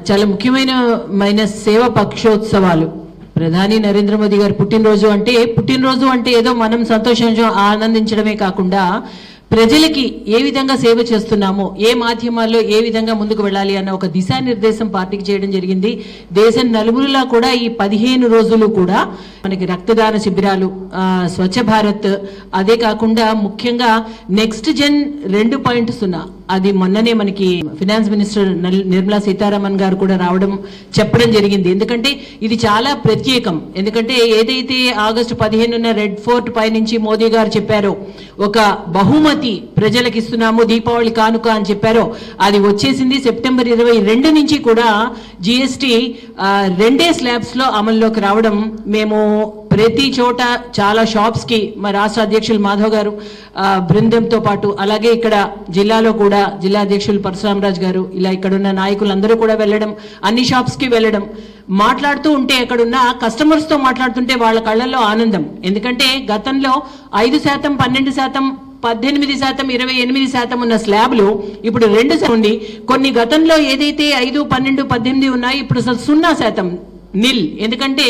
చాలా ముఖ్యమైన సేవ పక్షోత్సవాలు. ప్రధాని నరేంద్ర మోదీ గారు పుట్టినరోజు అంటే ఏదో మనం సంతోషంగా ఆనందించడమే కాకుండా ప్రజలకి ఏ విధంగా సేవ చేస్తున్నామో, ఏ మాధ్యమాల్లో ఏ విధంగా ముందుకు వెళ్ళాలి అన్న ఒక దిశానిర్దేశం పార్టీకి చేయడం జరిగింది. దేశం నలుమూలలా కూడా ఈ 15 రోజులు కూడా మనకి రక్తదాన శిబిరాలు, స్వచ్ఛ భారత్, అదే కాకుండా ముఖ్యంగా నెక్స్ట్ జెన్ 2.0 అది మొన్ననే మనకి ఫైనాన్స్ మినిస్టర్ నిర్మలా సీతారామన్ గారు కూడా చెప్పడం జరిగింది. ఎందుకంటే ఇది చాలా ప్రత్యేకం. ఎందుకంటే ఏదైతే ఆగస్టు 15న రెడ్ ఫోర్ట్ పై నుంచి మోదీ గారు చెప్పారో, ఒక బహుమతి ప్రజలకు ఇస్తున్నాము దీపావళి కానుక అని చెప్పారో, అది వచ్చేసింది. సెప్టెంబర్ 22 నుంచి కూడా GST 2 స్లాబ్స్ లో అమల్లోకి రావడం, మేము ప్రతి చోట చాలా షాప్స్ కి మా రాష్ట్ర అధ్యక్షులు మాధవ్ గారు బృందంతో పాటు, అలాగే ఇక్కడ జిల్లాలో కూడా జిల్లా అధ్యక్షులు పరశురామరాజు గారు, ఇలా ఇక్కడున్న నాయకులందరూ కూడా వెళ్ళడం, అన్ని షాప్స్ కి వెళ్ళడం, మాట్లాడుతూ ఉంటే అక్కడున్న కస్టమర్స్ తో మాట్లాడుతుంటే వాళ్ళ కళ్ళల్లో ఆనందం. ఎందుకంటే గతంలో 5%, 12%, 18%, 28% ఉన్న స్లాబ్లు ఇప్పుడు 2% ఉంది. కొన్ని గతంలో ఏదైతే 5, 12, 18 ఉన్నాయి, ఇప్పుడు అసలు 0% నిల్. ఎందుకంటే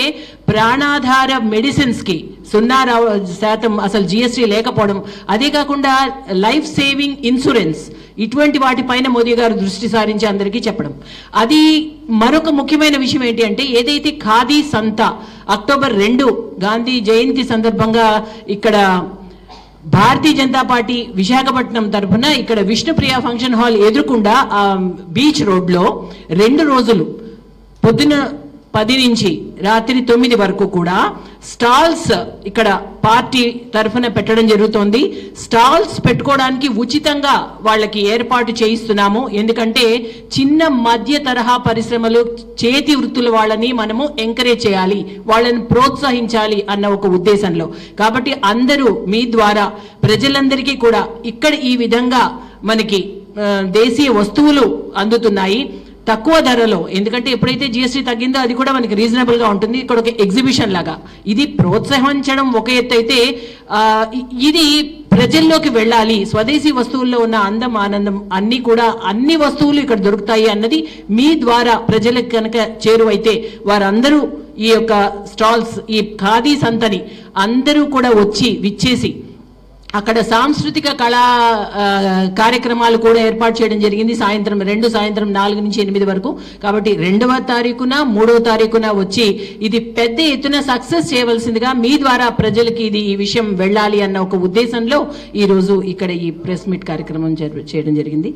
ప్రాణాధార మెడిసిన్స్ కి 0% అసలు GST లేకపోవడం, అదే కాకుండా లైఫ్ సేవింగ్ ఇన్సూరెన్స్, ఇటువంటి వాటిపైన మోదీ గారు దృష్టి సారించి అందరికీ చెప్పడం. అది మరొక ముఖ్యమైన విషయం ఏంటి అంటే, ఏదైతే ఖాదీ సంత అక్టోబర్ 2 గాంధీ జయంతి సందర్భంగా ఇక్కడ భారతీయ జనతా పార్టీ విశాఖపట్నం తరఫున ఇక్కడ విష్ణుప్రియ ఫంక్షన్ హాల్ ఎదురుకుండా బీచ్ రోడ్ లో 2 రోజులు పొద్దున 10 నుంచి రాత్రి 9 వరకు కూడా స్టాల్స్ ఇక్కడ పార్టీ తరఫున పెట్టడం జరుగుతోంది. స్టాల్స్ పెట్టుకోవడానికి ఉచితంగా వాళ్ళకి ఏర్పాటు చేయిస్తున్నాము. ఎందుకంటే చిన్న మధ్య తరహా పరిశ్రమలు, చేతి వృత్తుల వాళ్ళని మనము ఎంకరేజ్ చేయాలి, వాళ్ళని ప్రోత్సహించాలి అన్న ఒక ఉద్దేశంలో. కాబట్టి అందరూ మీ ద్వారా ప్రజలందరికీ కూడా ఇక్కడ ఈ విధంగా మనకి దేశీయ వస్తువులు అందుతున్నాయి తక్కువ ధరలో. ఎందుకంటే ఎప్పుడైతే GST తగ్గిందో అది కూడా మనకి రీజనబుల్ గా ఉంటుంది. ఇక్కడ ఒక ఎగ్జిబిషన్ లాగా ఇది ప్రోత్సహించడం ఒక ఎత్తు అయితే, ఇది ప్రజల్లోకి వెళ్ళాలి. స్వదేశీ వస్తువుల్లో ఉన్న అందం, ఆనందం అన్ని వస్తువులు ఇక్కడ దొరుకుతాయి అన్నది మీ ద్వారా ప్రజలకు కనుక చేరువైతే, వారందరూ ఈ యొక్క స్టాల్స్, ఈ ఖాదీ సంతని అందరూ కూడా విచ్చేసి అక్కడ సాంస్కృతిక కళా కార్యక్రమాలు కూడా ఏర్పాటు చేయడం జరిగింది. సాయంత్రం 4 నుంచి 8 వరకు. కాబట్టి 2వ తారీఖున 3వ తారీఖున వచ్చి ఇది పెద్ద ఎత్తున సక్సెస్ చేయవలసిందిగా మీ ద్వారా ప్రజలకి ఈ విషయం వెళ్ళాలి అన్న ఒక ఉద్దేశంలో ఈ రోజు ఇక్కడ ఈ ప్రెస్ మీట్ కార్యక్రమం చేయడం జరిగింది.